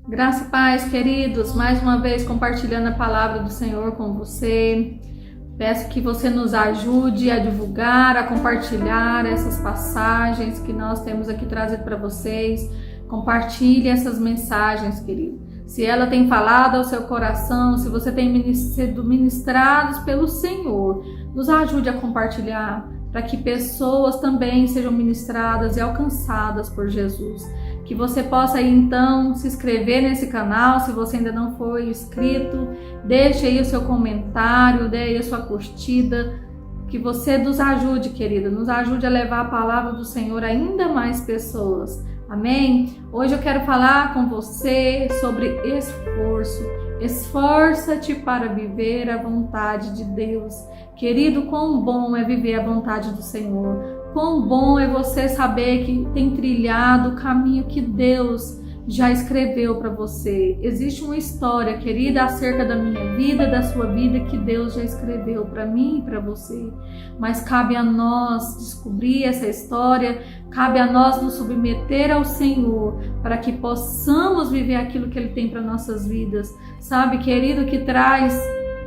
Graça e paz, queridos, mais uma vez compartilhando a palavra do Senhor com você. Peço que você nos ajude a divulgar, a compartilhar essas passagens que nós temos aqui trazido para vocês. Compartilhe essas mensagens, querido. Se ela tem falado ao seu coração, se você tem sido ministrados pelo Senhor, nos ajude a compartilhar para que pessoas também sejam ministradas e alcançadas por Jesus. Que você possa aí então se inscrever nesse canal, se você ainda não foi inscrito, deixe aí o seu comentário, dê aí a sua curtida, que você nos ajude, querida, nos ajude a levar a palavra do Senhor a ainda mais pessoas. Amém? Hoje eu quero falar com você sobre esforço. Esforça-te para viver a vontade de Deus. Querido, quão bom é viver a vontade do Senhor. Quão bom é você saber que tem trilhado o caminho que Deus já escreveu para você. Existe uma história, querida, acerca da minha vida, da sua vida, que Deus já escreveu para mim e para você. Mas cabe a nós descobrir essa história, cabe a nós nos submeter ao Senhor para que possamos viver aquilo que Ele tem para nossas vidas. Sabe, querido, o que traz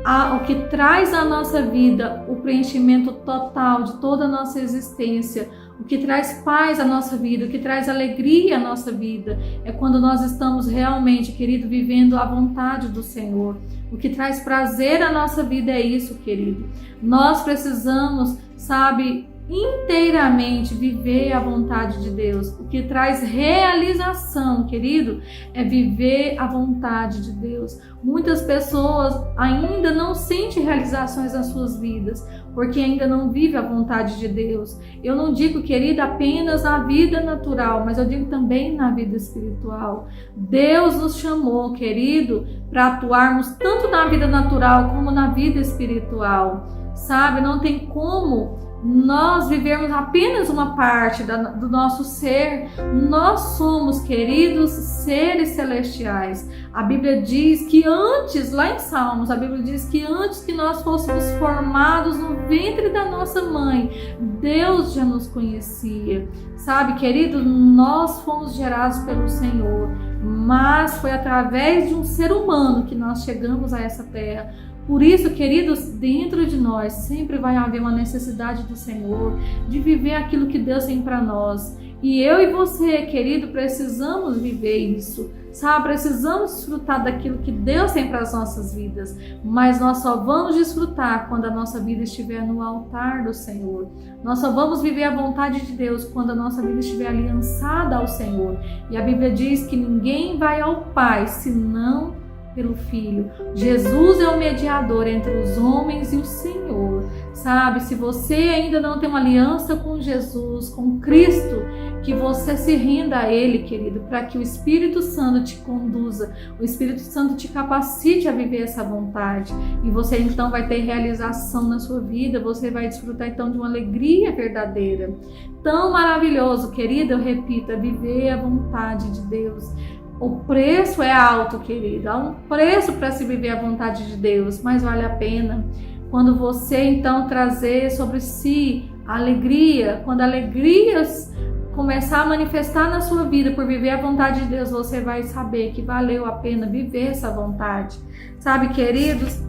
à nossa vida o preenchimento total de toda a nossa existência, o que traz paz à nossa vida, o que traz alegria à nossa vida, é quando nós estamos realmente, querido, vivendo a vontade do Senhor. O que traz prazer à nossa vida é isso, querido. Nós precisamos, sabe, inteiramente viver a vontade de Deus. O que traz realização, querido, é viver a vontade de Deus. Muitas pessoas ainda não sentem realizações nas suas vidas, porque ainda não vivem a vontade de Deus. Eu não digo, querida, apenas na vida natural, mas eu digo também na vida espiritual. Deus nos chamou, querido, para atuarmos tanto na vida natural como na vida espiritual. Sabe, não tem como nós vivermos apenas uma parte do nosso ser. Nós somos, queridos, seres celestiais. A Bíblia diz que antes, lá em Salmos, a Bíblia diz que antes que nós fôssemos formados no ventre da nossa mãe, Deus já nos conhecia. Sabe, querido, nós fomos gerados pelo Senhor, mas foi através de um ser humano que nós chegamos a essa terra. Por isso, queridos, dentro de nós sempre vai haver uma necessidade do Senhor de viver aquilo que Deus tem para nós. E eu e você, querido, precisamos viver isso, sabe? Precisamos desfrutar daquilo que Deus tem para as nossas vidas. Mas nós só vamos desfrutar quando a nossa vida estiver no altar do Senhor. Nós só vamos viver a vontade de Deus quando a nossa vida estiver aliançada ao Senhor. E a Bíblia diz que ninguém vai ao Pai senão pelo Filho. Jesus é o mediador entre os homens e o Senhor. Sabe, se você ainda não tem uma aliança com Jesus, com Cristo, que você se renda a Ele, querido, para que o Espírito Santo te conduza, o Espírito Santo te capacite a viver essa vontade. E você então vai ter realização na sua vida, você vai desfrutar então de uma alegria verdadeira. Tão maravilhoso, querido, eu repito, é viver a vontade de Deus. O preço é alto, querido. Há um preço para se viver a vontade de Deus, mas vale a pena. Quando você então trazer sobre si a alegria, quando a alegria começar a manifestar na sua vida por viver a vontade de Deus, você vai saber que valeu a pena viver essa vontade. Sabe, queridos?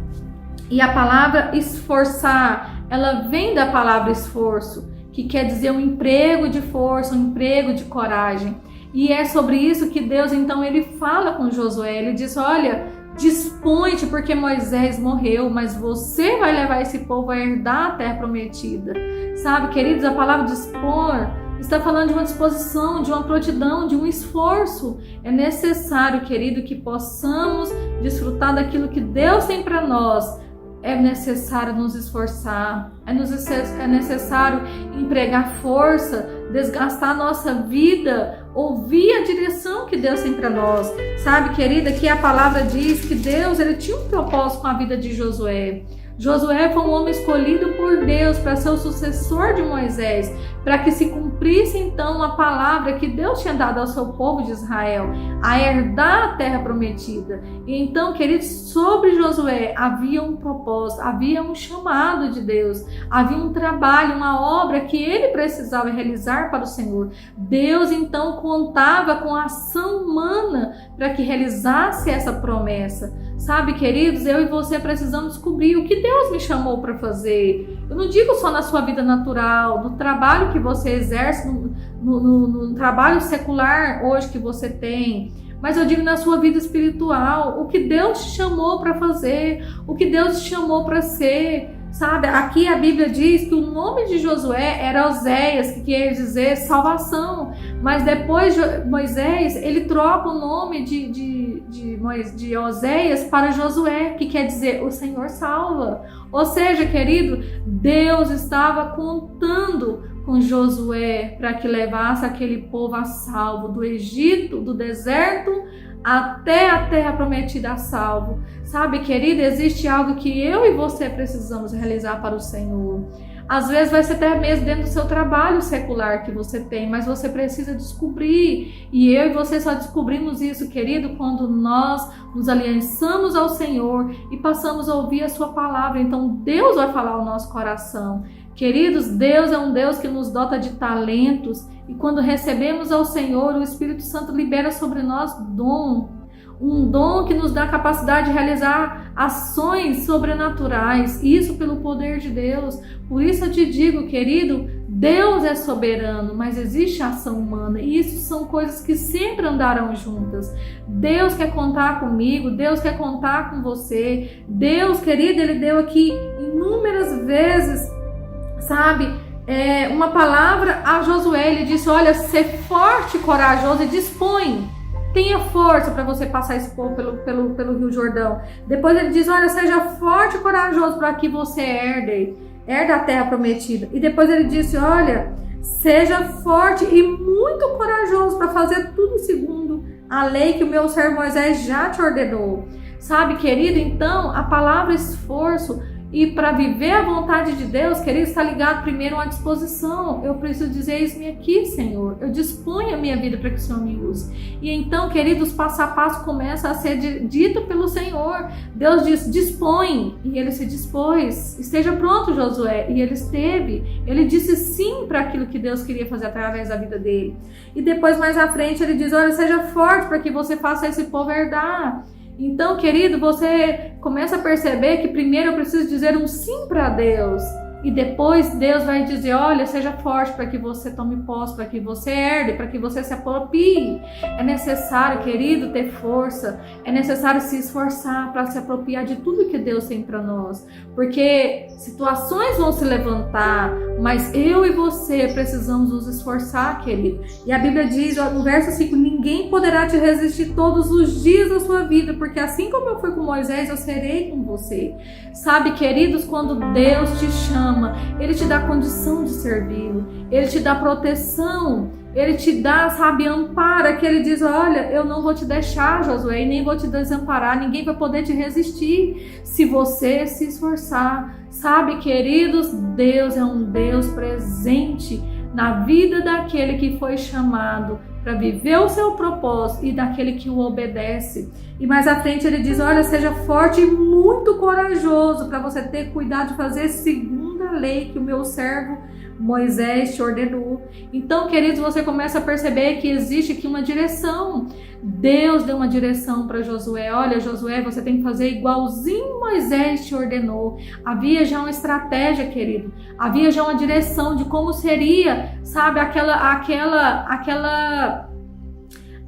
E a palavra esforçar, ela vem da palavra esforço, que quer dizer um emprego de força, um emprego de coragem. E é sobre isso que Deus, então, ele fala com Josué. Ele diz, olha, dispõe-te porque Moisés morreu, mas você vai levar esse povo a herdar a terra prometida. Sabe, queridos, a palavra dispor está falando de uma disposição, de uma prontidão, de um esforço. É necessário, querido, que possamos desfrutar daquilo que Deus tem para nós. É necessário nos esforçar, é necessário empregar força, desgastar a nossa vida, ouvir a direção que Deus tem para nós. Sabe, querida, que a palavra diz que Deus, ele tinha um propósito com a vida de Josué. Josué foi um homem escolhido por Deus para ser o sucessor de Moisés, para que se cumprisse cumprisse então a palavra que Deus tinha dado ao seu povo de Israel, a herdar a terra prometida. E então, queridos, sobre Josué havia um propósito, havia um chamado de Deus, havia um trabalho, uma obra que ele precisava realizar para o Senhor. Deus então contava com a ação humana para que realizasse essa promessa. Sabe, queridos, eu e você precisamos descobrir o que Deus me chamou para fazer. Eu não digo só na sua vida natural, no trabalho que você exerce, no trabalho secular hoje que você tem, mas eu digo na sua vida espiritual, o que Deus te chamou para fazer, o que Deus te chamou para ser. Sabe, aqui a Bíblia diz que o nome de Josué era Oséias, que quer dizer salvação, mas depois Moisés, ele troca o nome de Oséias para Josué, que quer dizer o Senhor salva. Ou seja, querido, Deus estava contando com Josué para que levasse aquele povo a salvo do Egito, do deserto, até a terra prometida a salvo. Sabe, querida, existe algo que eu e você precisamos realizar para o Senhor. Às vezes vai ser até mesmo dentro do seu trabalho secular que você tem, mas você precisa descobrir. E eu e você só descobrimos isso, querido, quando nós nos aliançamos ao Senhor e passamos a ouvir a sua palavra. Então Deus vai falar ao nosso coração. Queridos, Deus é um Deus que nos dota de talentos, e quando recebemos ao Senhor, o Espírito Santo libera sobre nós um dom que nos dá a capacidade de realizar ações sobrenaturais, isso pelo poder de Deus. Por isso eu te digo, querido, Deus é soberano, mas existe ação humana, e isso são coisas que sempre andarão juntas. Deus quer contar comigo, Deus quer contar com você. Deus, querido, Ele deu aqui inúmeras vezes, sabe, uma palavra a Josué. Ele disse: olha, ser forte e corajoso, e dispõe, tenha força para você passar esse povo pelo Rio Jordão. Depois ele diz: olha, seja forte e corajoso para que você herda a terra prometida. E depois ele disse: olha, seja forte e muito corajoso para fazer tudo segundo a lei que o meu servo Moisés já te ordenou. Sabe, querido, então a palavra esforço, e para viver a vontade de Deus, querido, está ligado primeiro à disposição. Eu preciso dizer isso aqui, Senhor. Eu disponho a minha vida para que o Senhor me use. E então, queridos, passo a passo começa a ser dito pelo Senhor. Deus diz: dispõe. E ele se dispôs. Esteja pronto, Josué. E ele esteve. Ele disse sim para aquilo que Deus queria fazer através da vida dele. E depois, mais à frente, ele diz: olha, seja forte para que você faça esse povo herdar. Então, querido, você começa a perceber que primeiro eu preciso dizer um sim para Deus. E depois Deus vai dizer: olha, seja forte para que você tome posse, para que você herde, para que você se aproprie. É necessário, querido, ter força. É necessário se esforçar para se apropriar de tudo que Deus tem para nós. Porque situações vão se levantar, mas eu e você precisamos nos esforçar, querido. E a Bíblia diz, no verso 5, ninguém poderá te resistir todos os dias da sua vida, porque assim como eu fui com Moisés, eu serei com você. Sabe, queridos, quando Deus te chama, Ele te dá condição de servi-lo, Ele te dá proteção, Ele te dá, sabe, ampara, que Ele diz: olha, eu não vou te deixar, Josué, e nem vou te desamparar, ninguém vai poder te resistir se você se esforçar. Sabe, queridos, Deus é um Deus presente na vida daquele que foi chamado para viver o seu propósito e daquele que o obedece. E mais à frente ele diz: olha, seja forte e muito corajoso para você ter cuidado de fazer segundo a lei que o meu servo Moisés te ordenou. Então, queridos, você começa a perceber que existe aqui uma direção. Deus deu uma direção para Josué. Olha, Josué, você tem que fazer igualzinho Moisés te ordenou. Havia já uma estratégia, querido. Havia já uma direção de como seria, sabe,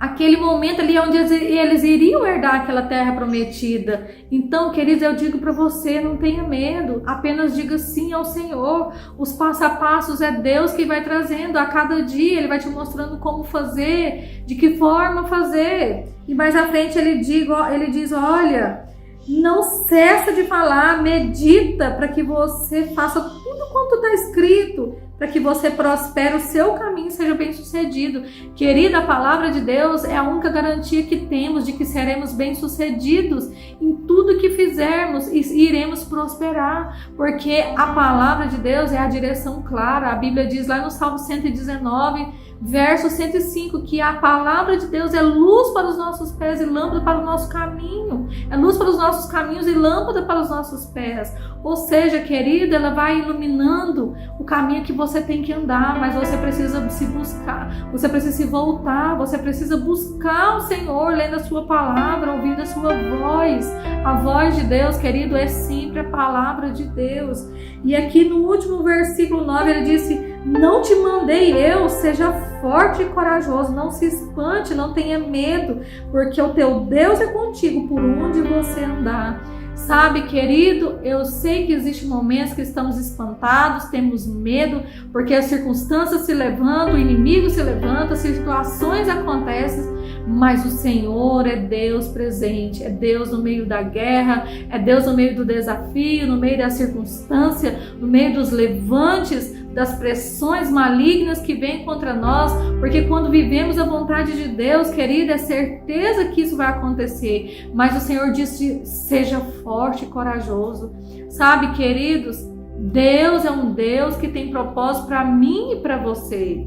aquele momento ali onde eles iriam herdar aquela terra prometida. Então, queridos, eu digo para você, não tenha medo, apenas diga sim ao Senhor. Os passo a passos é Deus que vai trazendo a cada dia, Ele vai te mostrando como fazer, de que forma fazer. E mais à frente ele diz, olha, não cessa de falar, medita para que você faça tudo quanto está escrito, para que você prospere, o seu caminho seja bem sucedido. Querida, a palavra de Deus é a única garantia que temos de que seremos bem sucedidos em tudo que fizermos e iremos prosperar, porque a palavra de Deus é a direção clara. A Bíblia diz lá no Salmo 119, verso 105, que a palavra de Deus é luz para os nossos pés e lâmpada para o nosso caminho. É luz para os nossos caminhos e lâmpada para os nossos pés. Ou seja, querida, ela vai iluminando o caminho que você tem que andar, mas você precisa se buscar, você precisa se voltar, você precisa buscar o Senhor, lendo a sua palavra, ouvindo a sua voz. A voz de Deus, querido, é sempre a palavra de Deus. E aqui no último versículo 9, ele disse: não te mandei eu, seja forte e corajoso, não se espante, não tenha medo, porque o teu Deus é contigo por onde você andar. Sabe, querido, eu sei que existem momentos que estamos espantados, temos medo, porque as circunstâncias se levantam, o inimigo se levanta, situações acontecem, mas o Senhor é Deus presente, é Deus no meio da guerra, é Deus no meio do desafio, no meio da circunstância, no meio dos levantes, das pressões malignas que vêm contra nós, porque quando vivemos a vontade de Deus, querida, é certeza que isso vai acontecer, mas o Senhor disse: seja forte e corajoso. Sabe, queridos, Deus é um Deus que tem propósito para mim e para você,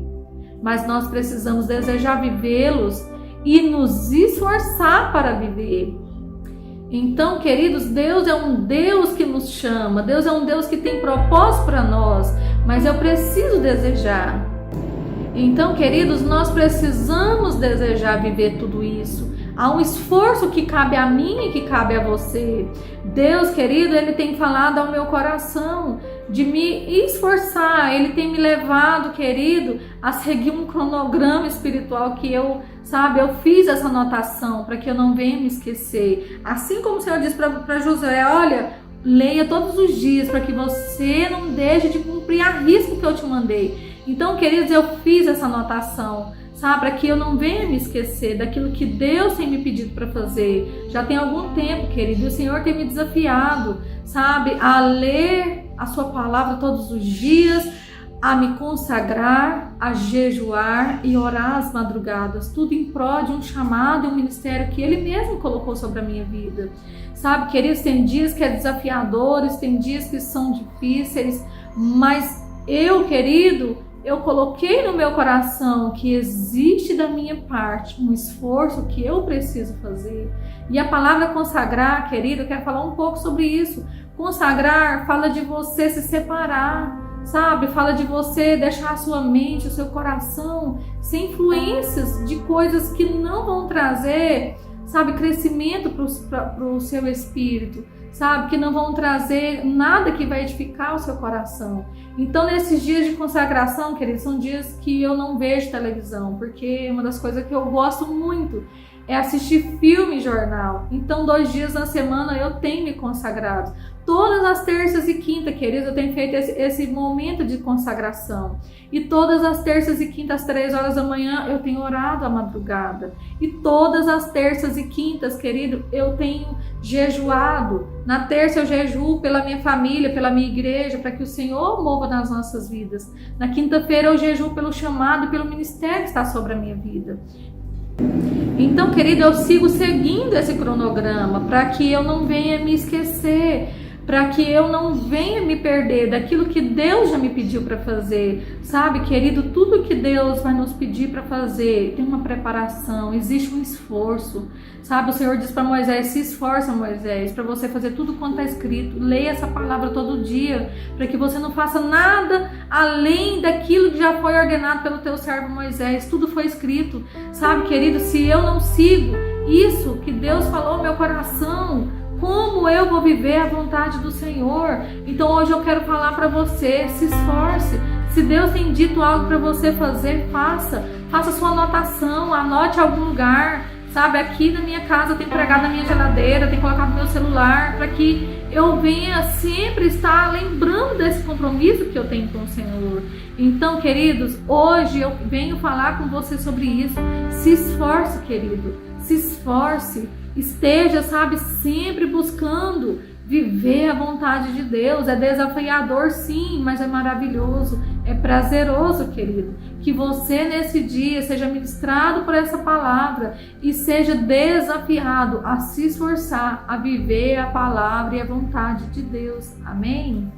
mas nós precisamos desejar vivê-los e nos esforçar para viver. Então, queridos, Deus é um Deus que nos chama, Deus é um Deus que tem propósito para nós, mas eu preciso desejar. Então, queridos, nós precisamos desejar viver tudo isso. Há um esforço que cabe a mim e que cabe a você. Deus, querido, Ele tem falado ao meu coração de me esforçar. Ele tem me levado, querido, a seguir um cronograma espiritual que eu fiz essa anotação para que eu não venha me esquecer. Assim como o Senhor disse para Josué: olha, leia todos os dias para que você não deixe de cumprir a risco que eu te mandei. Então, queridos, eu fiz essa anotação, para que eu não venha me esquecer daquilo que Deus tem me pedido para fazer. Já tem algum tempo, querido, e o Senhor tem me desafiado, a ler a sua palavra todos os dias, a me consagrar, a jejuar e orar às madrugadas, tudo em prol de um chamado e um ministério que Ele mesmo colocou sobre a minha vida. Queridos, tem dias que é desafiadores, tem dias que são difíceis, mas eu coloquei no meu coração que existe da minha parte um esforço que eu preciso fazer. E a palavra consagrar, querido, eu quero falar um pouco sobre isso. Consagrar fala de você se separar, fala de você deixar a sua mente, o seu coração sem influências de coisas que não vão trazer, crescimento para o seu espírito, que não vão trazer nada que vai edificar o seu coração. Então, nesses dias de consagração, queridos, são dias que eu não vejo televisão, porque uma das coisas que eu gosto muito é assistir filme e jornal. Então, 2 dias na semana eu tenho me consagrado. Todas as terças e quintas, queridos, eu tenho feito esse momento de consagração. E todas as terças e quintas, às 3 horas da manhã, eu tenho orado à madrugada. E todas as terças e quintas, querido, eu tenho jejuado. Na terça eu jejuo pela minha família, pela minha igreja, para que o Senhor mova nas nossas vidas. Na quinta-feira eu jejuo pelo chamado e pelo ministério que está sobre a minha vida. Então, querido, eu sigo seguindo esse cronograma para que eu não venha me esquecer, para que eu não venha me perder daquilo que Deus já me pediu para fazer. Querido, tudo que Deus vai nos pedir para fazer tem uma preparação, existe um esforço. O Senhor diz para Moisés: se esforça, Moisés, para você fazer tudo quanto está escrito. Leia essa palavra todo dia, para que você não faça nada além daquilo que já foi ordenado pelo teu servo Moisés. Tudo foi escrito. Querido, se eu não sigo isso que Deus falou no meu coração, como eu vou viver a vontade do Senhor? Então hoje eu quero falar para você: se esforce. Se Deus tem dito algo para você fazer, faça sua anotação, anote algum lugar. Aqui na minha casa eu tenho pregado na minha geladeira, tenho colocado no meu celular, para que eu venha sempre estar lembrando desse compromisso que eu tenho com o Senhor. Então, queridos, hoje eu venho falar com você sobre isso. Se esforce, querido, se esforce. esteja, sabe, sempre buscando viver a vontade de Deus. É desafiador, sim, mas é maravilhoso, é prazeroso, querido. Que você nesse dia seja ministrado por essa palavra e seja desafiado a se esforçar, a viver a palavra e a vontade de Deus. Amém?